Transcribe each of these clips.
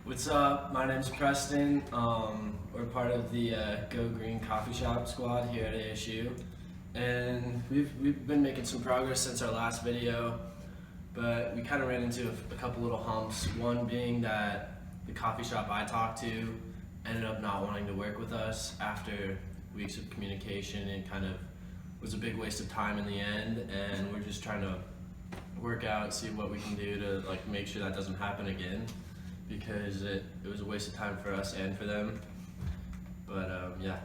What's up? My name's Preston. We're part of the Go Green Coffee Shop squad here at ASU, and we've been making some progress since our last video, but we kind of ran into a couple little humps. One being that the coffee shop I talked to ended up not wanting to work with us after weeks of communication, and kind of was a big waste of time in the end. And we're just trying to work out, see what we can do to make sure that doesn't happen again, because it was a waste of time for us and for them. But yeah.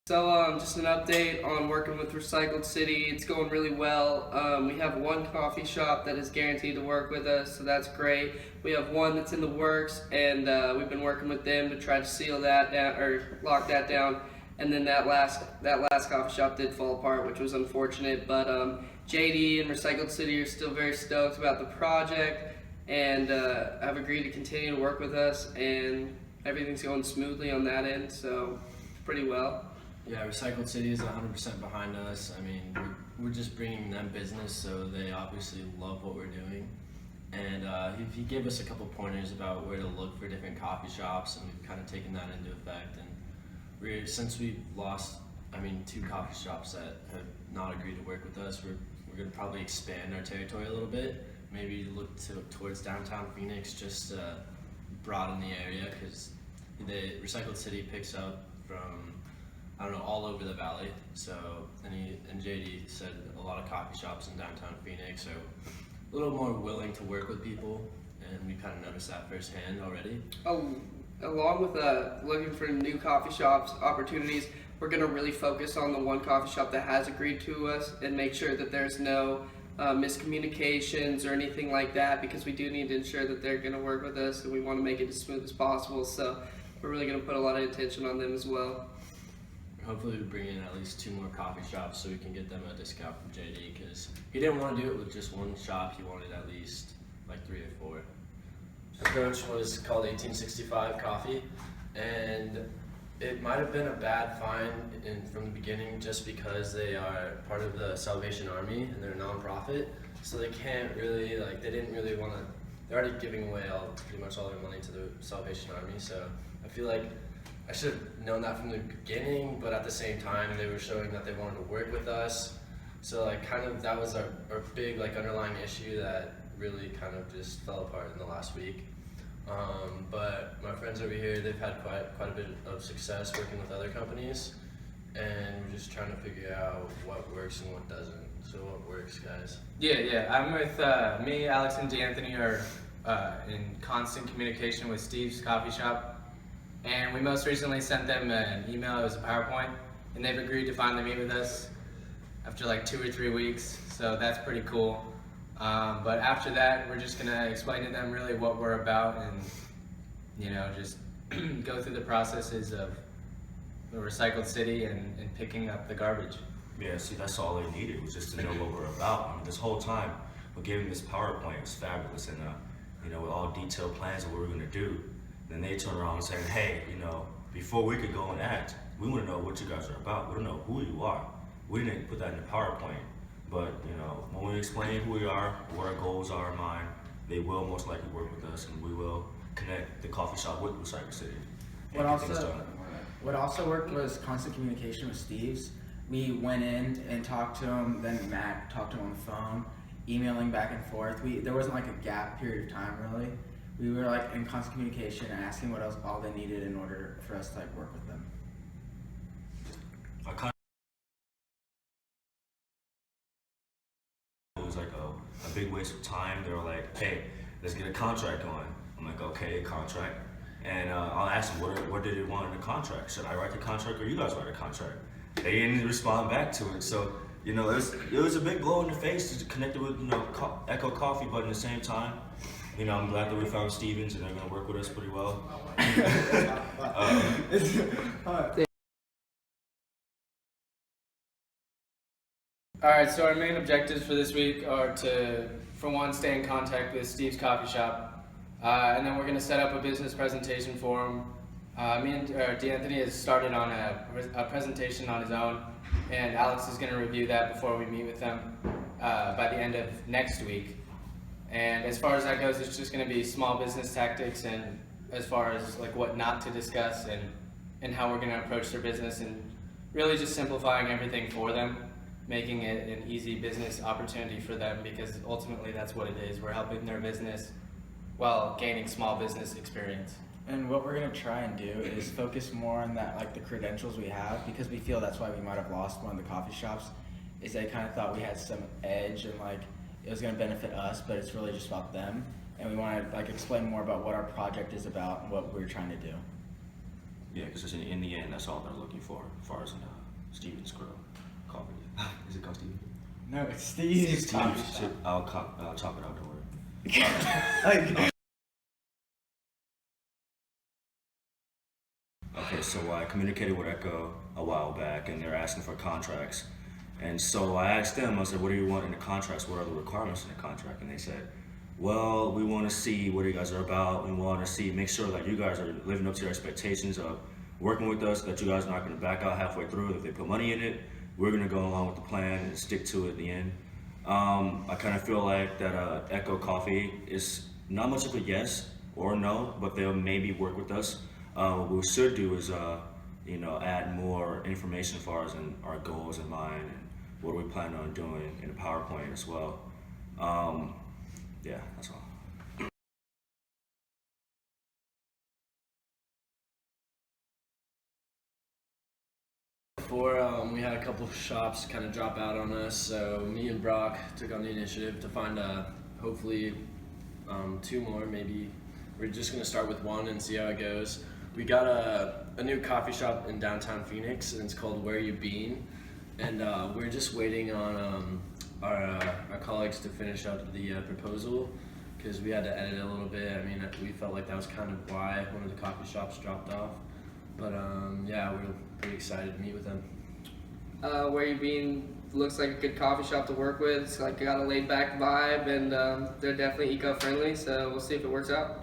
So just an update on working with Recycled City. It's going really well. We have one coffee shop that is guaranteed to work with us, so that's great. We have one that's in the works, and we've been working with them to try to seal that down or lock that down. And then that last coffee shop did fall apart, which was unfortunate. But JD and Recycled City are still very stoked about the project, and have agreed to continue to work with us, and everything's going smoothly on that end, so pretty well. Yeah, Recycled City is 100% behind us. I mean, we're just bringing them business, so they obviously love what we're doing. And he gave us a couple pointers about where to look for different coffee shops, and we've kind of taken that into effect. And since we've lost, two coffee shops that have not agreed to work with us, we're going to probably expand our territory a little bit. Maybe look towards downtown Phoenix, just to broaden the area, because the Recycled City picks up from all over the valley. So, and JD said a lot of coffee shops in downtown Phoenix are a little more willing to work with people, and we kind of noticed that firsthand already. Along with looking for new coffee shops opportunities, we're going to really focus on the one coffee shop that has agreed to us and make sure that there's no miscommunications or anything like that, because we do need to ensure that they're going to work with us, and we want to make it as smooth as possible. So we're really going to put a lot of attention on them as well. Hopefully we bring in at least 2 more coffee shops so we can get them a discount from JD, because he didn't want to do it with just one shop. He wanted at least 3 or 4. Approach was called 1865 Coffee, and it might have been a bad find from the beginning, just because they are part of the Salvation Army and they're a non-profit, so they can't really they didn't really want to. They're already giving away pretty much all their money to the Salvation Army, so I feel like I should have known that from the beginning, but at the same time they were showing that they wanted to work with us, so that was our big underlying issue that really kind of just fell apart in the last week. But my friends over here, they've had quite a bit of success working with other companies, and we're just trying to figure out what works and what doesn't. So what works, guys? Yeah. I'm with me, Alex, and D'Anthony are in constant communication with Steve's Coffee Shop, and we most recently sent them an email. It was a PowerPoint, and they've agreed to finally meet with us after 2 or 3 weeks. So that's pretty cool. But after that, we're just gonna explain to them really what we're about, and just go through the processes of the Recycled City and picking up the garbage. Yeah, see, that's all they needed, was just to know what we're about. This whole time, we're giving this PowerPoint. It was fabulous, and with all detailed plans of what we're gonna do. Then they turn around and say, hey, before we could go and act, we want to know what you guys are about. We don't know who you are. We didn't put that in the PowerPoint. But when we explain who we are, what our goals are in mind, they will most likely work with us, and we will connect the coffee shop with Recycled City. What also worked was constant communication with Steve's. We went in and talked to him, then Matt talked to him on the phone, emailing back and forth. There wasn't a gap period of time really. We were in constant communication and asking what else all they needed in order for us to work with them. It was a big waste of time. They were like, hey, let's get a contract going. I'm like, okay, a contract. And I'll ask them, what did they want in the contract? Should I write the contract or you guys write the contract? They didn't respond back to it. So, it was a big blow in the face to connect it with, Echo Coffee, but at the same time, I'm glad that we found Stevens, and they're going to work with us pretty well. Alright, so our main objectives for this week are to, for one, stay in contact with Steve's Coffee Shop, and then we're going to set up a business presentation for him. Me and D'Anthony has started on a presentation on his own, and Alex is going to review that before we meet with them by the end of next week. And as far as that goes, it's just going to be small business tactics, and as far as like what not to discuss and how we're going to approach their business, and really just simplifying everything for them, making it an easy business opportunity for them, because ultimately that's what it is. We're helping their business while gaining small business experience. And what we're gonna try and do is focus more on that, like the credentials we have, because we feel that's why we might have lost one of the coffee shops. Is they kind of thought we had some edge and like it was gonna benefit us, but it's really just about them. And we want to like explain more about what our project is about and what we're trying to do. Yeah, because in the end, that's all they're looking for, as far as Steven's Grill coffee. Is it called Steven? No, it's Steve's coffee Steve's. shop. I'll chop it out. Don't worry. Like, Okay, so I communicated with Echo a while back, and they're asking for contracts. And so I asked them, I said, what do you want in the contracts? What are the requirements in the contract? And they said, well, we want to see what you guys are about. We want to see, make sure that you guys are living up to your expectations of working with us, that you guys are not going to back out halfway through. If they put money in it, we're going to go along with the plan and stick to it at the end. I kind of feel like that Echo Coffee is not much of a yes or no, but they'll maybe work with us. What we should do is, add more information as far as in our goals in mind and what we plan on doing in the PowerPoint as well. Yeah, that's all. Before, we had a couple of shops kind of drop out on us, so me and Brock took on the initiative to find hopefully two more. Maybe we're just gonna start with one and see how it goes. We got a new coffee shop in downtown Phoenix, and it's called Where You Been, and we're just waiting on our colleagues to finish up the proposal, because we had to edit it a little bit. I mean, we felt like that was kind of why one of the coffee shops dropped off. But yeah, we're pretty excited to meet with them. Where You Been looks like a good coffee shop to work with. It's like got a laid back vibe, and they're definitely eco-friendly, so we'll see if it works out.